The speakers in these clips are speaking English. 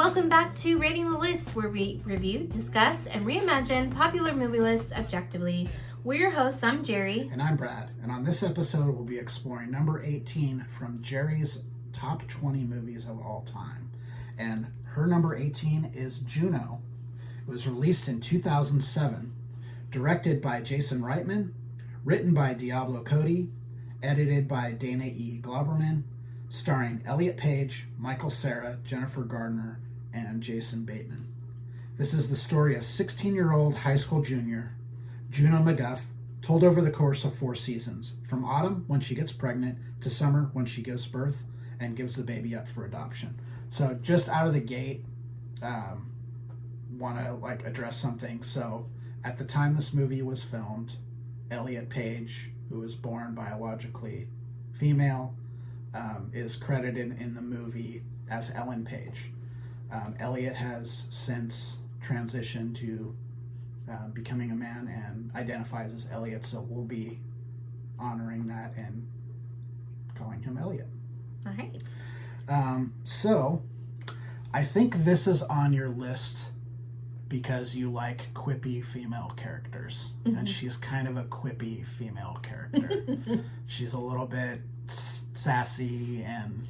welcome back to Rating the List, where we review, discuss, and reimagine popular movie lists objectively. We're your hosts. I'm Jeri. And I'm Brad. And on this episode, we'll be exploring number 18 from Jeri's top 20 movies of all time. And her number 18 is Juno. It was released in 2007, directed by Jason Reitman, written by Diablo Cody, edited by Dana E. Glauberman, starring Elliot Page, Michael Cera, Jennifer Garner, and Jason Bateman. This is the story of 16-year-old high school junior Juno McGuff, told over the course of 4 seasons, from autumn when she gets pregnant to summer when she gives birth and gives the baby up for adoption. So just out of the gate, want to address something. So at the time this movie was filmed, Elliot Page, who was born biologically female, is credited in the movie as Ellen Page. Elliot has since transitioned to becoming a man and identifies as Elliot, so we'll be honoring that and calling him Elliot. All right. So I think this is on your list because you like quippy female characters, and she's kind of a quippy female character. She's a little bit sassy and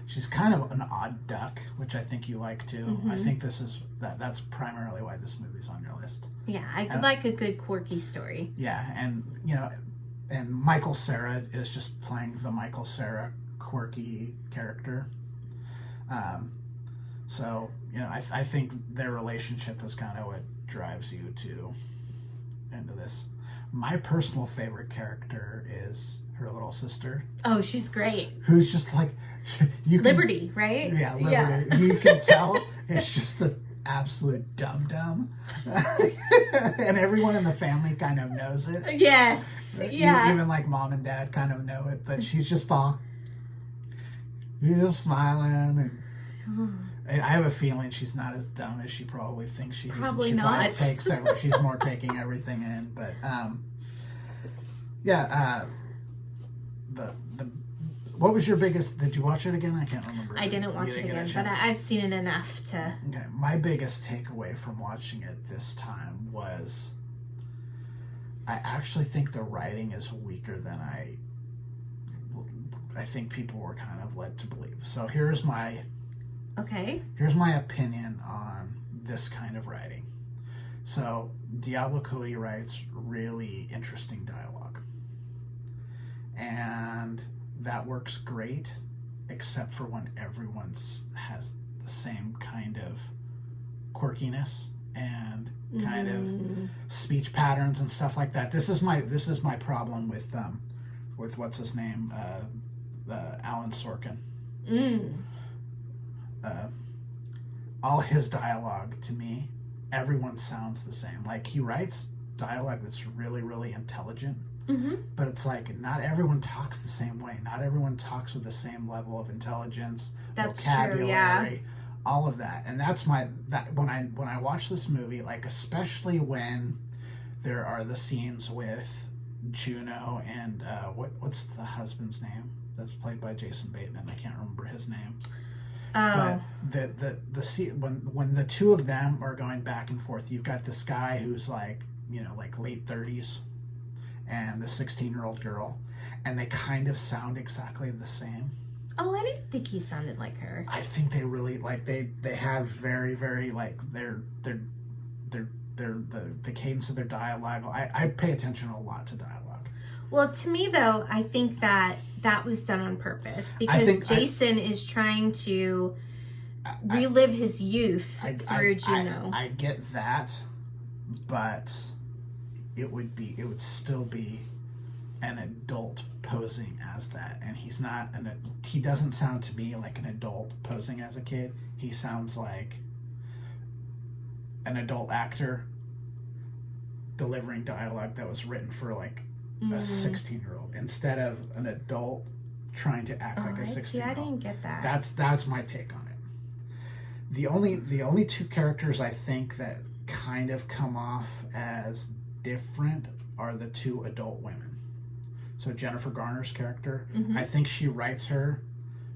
she's kind of an odd duck, which I think you like too. I think that's primarily why this movie's on your list. Yeah, I like a good quirky story. Yeah, and and Michael Cera is just playing the Michael Cera quirky character. So I think their relationship is kind of what drives you into this. My personal favorite character is her little sister. Oh, she's great. Who's just like Liberty, right? Yeah, Liberty. Yeah. You can tell it's just an absolute dum-dum. And everyone in the family kind of knows it. Yes. Yeah. Even like mom and dad kind of know it, but she's just smiling. And I have a feeling she's not as dumb as she probably thinks she is. Probably she not. She's more taking everything in. But what was your biggest? Did you watch it again? I can't remember. I didn't watch it again, but I've seen it enough to. Okay, my biggest takeaway from watching it this time was I actually think the writing is weaker than I think people were kind of led to believe. So here's my opinion on this kind of writing. So Diablo Cody writes really interesting dialogue, and that works great, except for when everyone has the same kind of quirkiness and kind of speech patterns and stuff like that. This is my problem with what's his name, Alan Sorkin. All his dialogue, to me, everyone sounds the same. Like, he writes dialogue that's really, really intelligent, but it's like not everyone talks the same way. Not everyone talks with the same level of intelligence, vocabulary, true, yeah. all of that. And that's when I watch this movie, like especially when there are the scenes with Juno and what's the husband's name that's played by Jason Bateman? I can't remember his name. Oh. But the scene when the two of them are going back and forth, you've got this guy who's like late 30s and the 16-year-old girl, and they kind of sound exactly the same. Oh, I didn't think he sounded like her. I think they really they have very, very the cadence of their dialogue. I pay attention a lot to dialogue. Well, to me though, I think that was done on purpose because Jason is trying to relive his youth through Juno. I get that, but it would still be an adult posing as that, and he doesn't sound to me like an adult posing as a kid. He sounds like an adult actor delivering dialogue that was written for like a 16-year-old instead of an adult trying to act like a 16-year-old. See, I didn't get that. That's my take on it. The only two characters I think that kind of come off as different are the two adult women. So Jennifer Garner's character, I think she writes her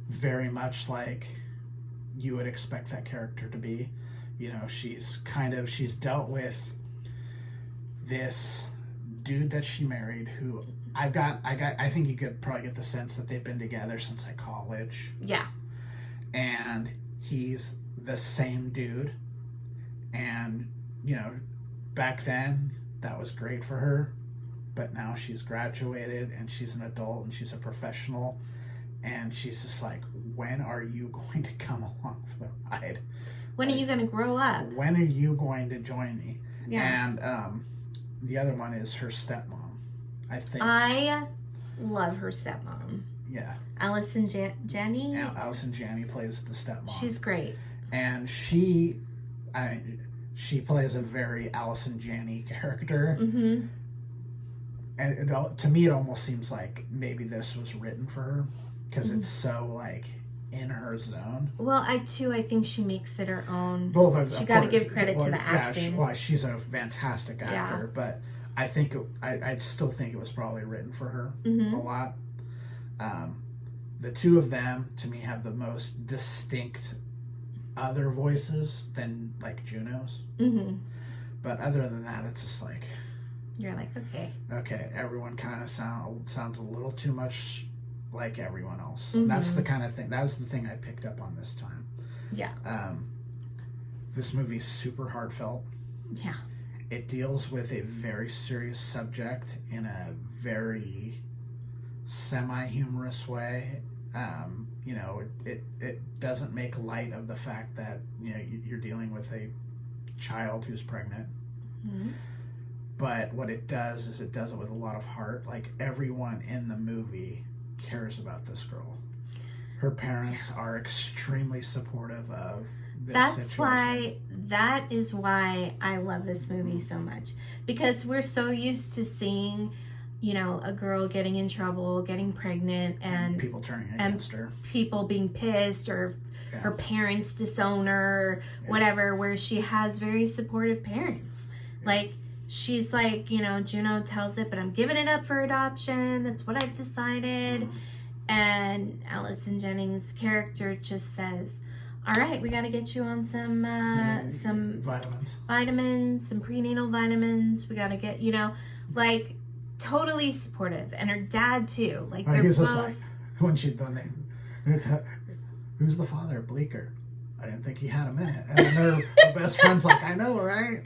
very much like you would expect that character to be. You know, she's dealt with this dude that she married who I think you could probably get the sense that they've been together since like college. Yeah. And he's the same dude. And, you know, back then that was great for her. But now she's graduated and she's an adult and she's a professional. And she's just like, when are you going to come along for the ride? When are you going to grow up? When are you going to join me? Yeah. And the other one is her stepmom. I love her stepmom. Yeah. Allison Janney. Allison Janney plays the stepmom. She's great. And she plays a very Allison Janney character. Mm-hmm. And to me, it almost seems like maybe this was written for her because it's so like in her zone. Well, I think she makes it her own. Both of them. She got to give credit to the acting. She's a fantastic actor, but I think I still think it was probably written for her a lot. The two of them, to me, have the most distinct other voices than like Juno's. Mm-hmm. But other than that, it's just like you're like, okay, everyone kind of sounds a little too much like everyone else. Mm-hmm. That's the kind of thing. That's the thing I picked up on this time. Yeah. This movie's super heartfelt. Yeah. It deals with a very serious subject in a very semi-humorous way. You know, it doesn't make light of the fact that, you know, you're dealing with a child who's pregnant. Mm-hmm. But what it does is it does it with a lot of heart. Like, everyone in the movie cares about this girl. Her parents are extremely supportive of this situation. That is why I love this movie so much. Because we're so used to seeing, you know, a girl getting in trouble, getting pregnant, and people turning against her. People being pissed, or her parents disown her, whatever, where she has very supportive parents. Yeah. Like, she's like, you know, Juno tells it, but I'm giving it up for adoption. That's what I've decided. Mm-hmm. And Allison Jennings' character just says, all right, we got to get you on some vitamins, some prenatal vitamins. We got to get, you know, like, totally supportive. And her dad, too. Like, they're both... Like, when she done it, who's the father? Bleecker. I didn't think he had a minute. And then their best friend's like, I know, right?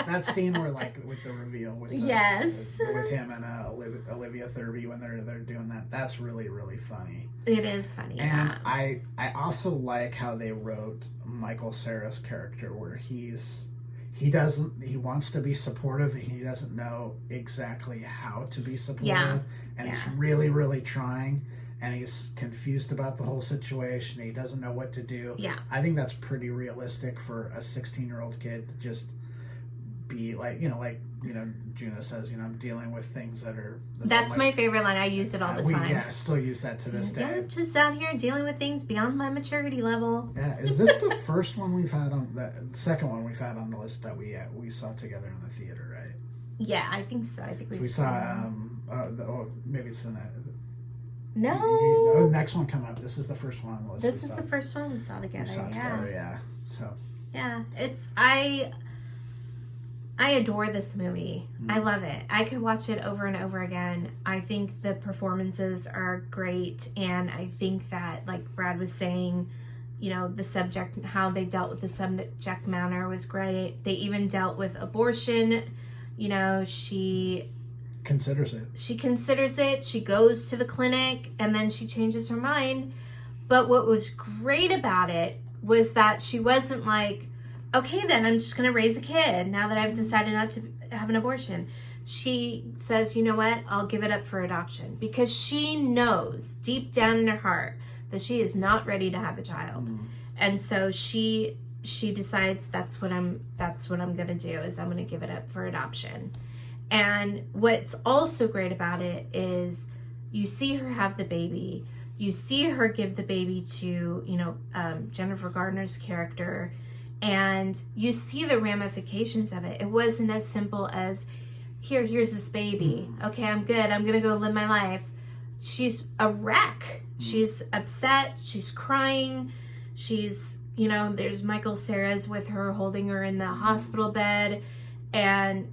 That scene where, like, with the reveal with with him and Olivia Thirby when they're doing that, that's really, really funny. It is funny. And I also like how they wrote Michael Cera's character, where he wants to be supportive and he doesn't know exactly how to be supportive, and he's really, really trying, and he's confused about the whole situation. He doesn't know what to do. Yeah, I think that's pretty realistic for a 16-year-old kid to just be like Juno says, you know, I'm dealing with things that are... That's my favorite line. I use it all the time. Yeah, I still use that to this day. I'm just out here dealing with things beyond my maturity level. Yeah, is this the first one we've had on the second one we've had on the list that we saw together in the theater, right? Yeah, I think so. I think we saw maybe it's the no. Next one come up. This is the first one on the list. This is the first one we saw together. So yeah, I adore this movie. I love it. I could watch it over and over again. I think the performances are great, and I think that, like Brad was saying, you know, the subject, how they dealt with the subject matter was great. They even dealt with abortion. You know, she considers it. She goes to the clinic, and then she changes her mind. But what was great about it was that she wasn't like, okay, then I'm just going to raise a kid now that I've decided not to have an abortion. She says, you know what? I'll give it up for adoption, because she knows deep down in her heart that she is not ready to have a child. And so she decides that's what I'm going to do, is I'm going to give it up for adoption. And what's also great about it is you see her have the baby. You see her give the baby to, you know, Jennifer Gardner's character, and you see the ramifications of it. It wasn't as simple as, here's this baby. Okay, I'm good. I'm going to go live my life. She's a wreck. She's upset. She's crying. She's, you know, there's Michael Cera's with her holding her in the hospital bed. And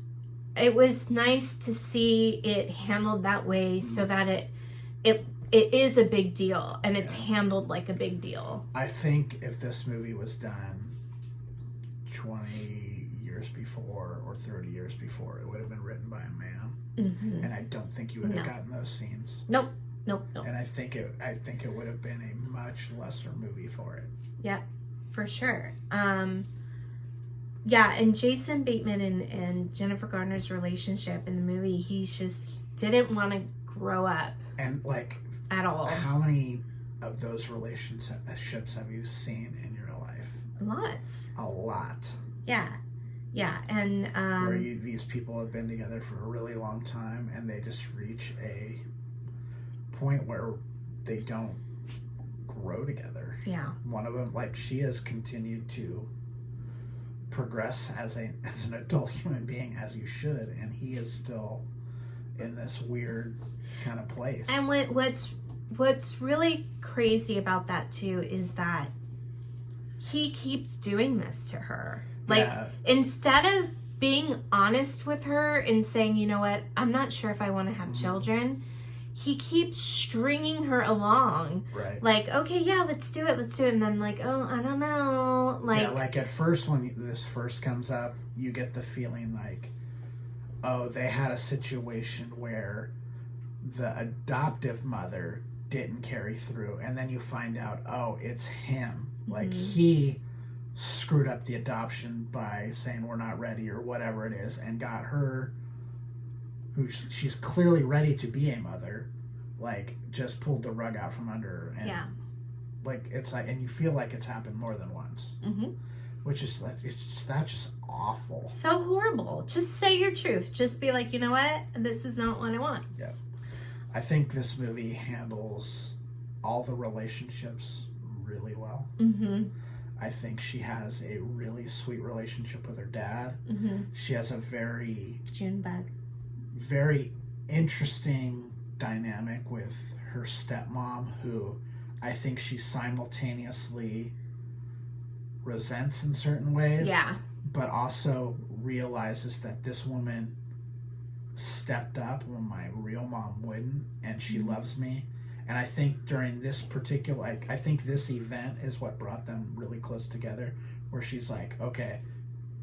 it was nice to see it handled that way so that it is a big deal and it's handled like a big deal. I think if this movie was done 20 years before or 30 years before, it would have been written by a man. Mm-hmm. And I don't think you would have gotten those scenes. Nope. And I think it would have been a much lesser movie for it. Yep, for sure. Yeah, and Jason Bateman and Jennifer Garner's relationship in the movie, he just didn't want to grow up. And like at all. How many of those relationships have you seen in your life? Lots. A lot. Yeah. And where these people have been together for a really long time and they just reach a point where they don't grow together. Yeah. One of them, like, she has continued to progress as an adult human being, as you should, and he is still in this weird kind of place. And what's really crazy about that too is that he keeps doing this to her. Like, instead of being honest with her and saying, you know what, I'm not sure if I want to have children, he keeps stringing her along. Right. Like, okay, yeah, let's do it. And then like, oh, I don't know. Like, yeah, like at first when this first comes up, you get the feeling like, oh, they had a situation where the adoptive mother didn't carry through. And then you find out, oh, it's him. Like, he screwed up the adoption by saying we're not ready or whatever it is, and got her, who she's clearly ready to be a mother, like, just pulled the rug out from under her. And like, it's like, and you feel like it's happened more than once, which is like, that's just awful. So horrible. Just say your truth. Just be like, you know what, this is not what I want. Yeah. I think this movie handles all the relationships really well. I think she has a really sweet relationship with her dad. She has a very Junebug. Very interesting dynamic with her stepmom, who I think she simultaneously resents in certain ways, but also realizes that this woman stepped up when my real mom wouldn't, and she loves me. And I think during this particular, like, I think this event is what brought them really close together, where she's like, okay,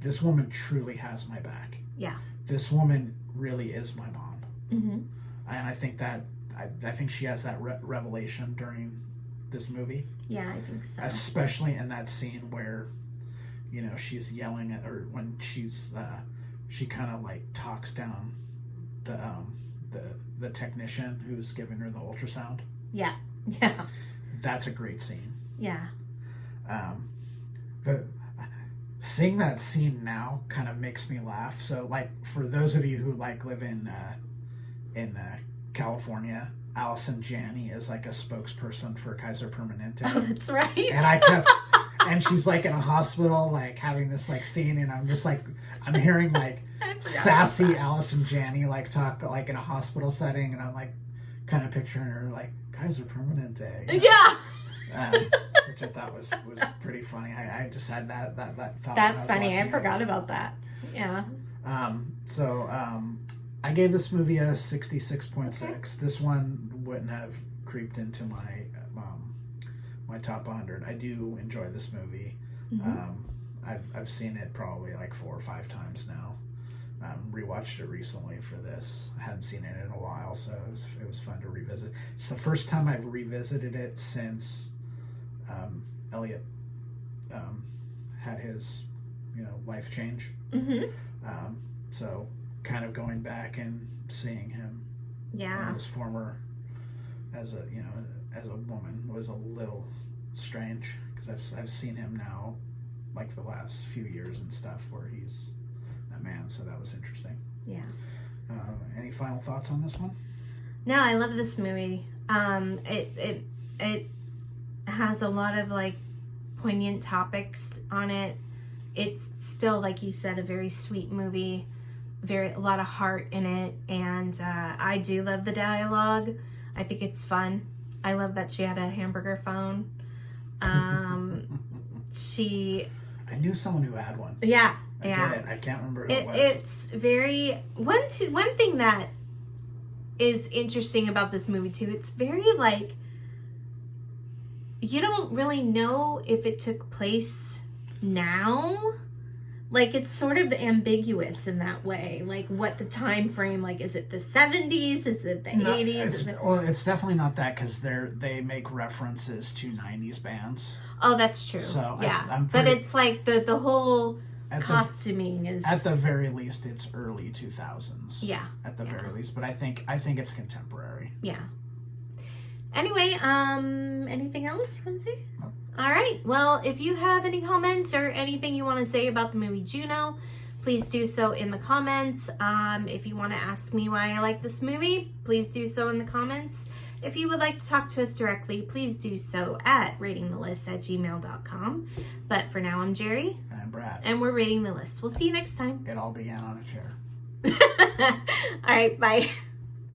this woman truly has my back. Yeah. This woman really is my mom. And I think that, I think she has that revelation during this movie. Yeah, I think so. Especially in that scene where, you know, she's yelling at, or when she's, she kind of like talks down the technician who's giving her the ultrasound. Yeah. That's a great scene. Yeah. Seeing that scene now kind of makes me laugh. So, like, for those of you who like live in California, Allison Janney is like a spokesperson for Kaiser Permanente. Oh, that's right. And I kept, and she's like in a hospital, like having this like scene, and I'm just like, I'm hearing like sassy Allison Janney like talk like in a hospital setting, and I'm like kind of picturing her like Kaiser Permanente. You know? Yeah. Which I thought was pretty funny. I just had that thought. That's funny. I forgot about that. Yeah. I gave this movie a 66.6. Okay. This one wouldn't have creeped into my my top 100. I do enjoy this movie. I've seen it probably like 4 or 5 times now. Rewatched it recently for this. I hadn't seen it in a while, so it was fun to revisit. It's the first time I've revisited it since Elliot had his, you know, life change. So kind of going back and seeing him, his former, as a woman, was a little strange, because I've seen him now, like the last few years and stuff, where he's a man. So that was interesting. Yeah. Any final thoughts on this one? No, I love this movie. It has a lot of like poignant topics on it. It's still, like you said, a very sweet movie. A lot of heart in it, and I do love the dialogue. I think it's fun. I love that she had a hamburger phone. She... I knew someone who had one. Yeah. I did. I can't remember who it was. It's very... One thing that is interesting about this movie, too, it's very, like... You don't really know if it took place now. Like, it's sort of ambiguous in that way. Like, what the time frame, like, is it the 70s? Is it the 80s? Well, it's definitely not that, because they make references to 90s bands. Oh, that's true. So yeah. But it's like the whole costuming is... At the very least, it's early 2000s. Yeah. At the very least. But I think it's contemporary. Yeah. Anyway, anything else you want to say? Nope. All right. Well, if you have any comments or anything you want to say about the movie Juno, please do so in the comments. If you want to ask me why I like this movie, please do so in the comments. If you would like to talk to us directly, please do so at ratingthelist@gmail.com. But for now, I'm Jeri. And I'm Brad. And we're Rating the List. We'll see you next time. It all began on a chair. All right. Bye.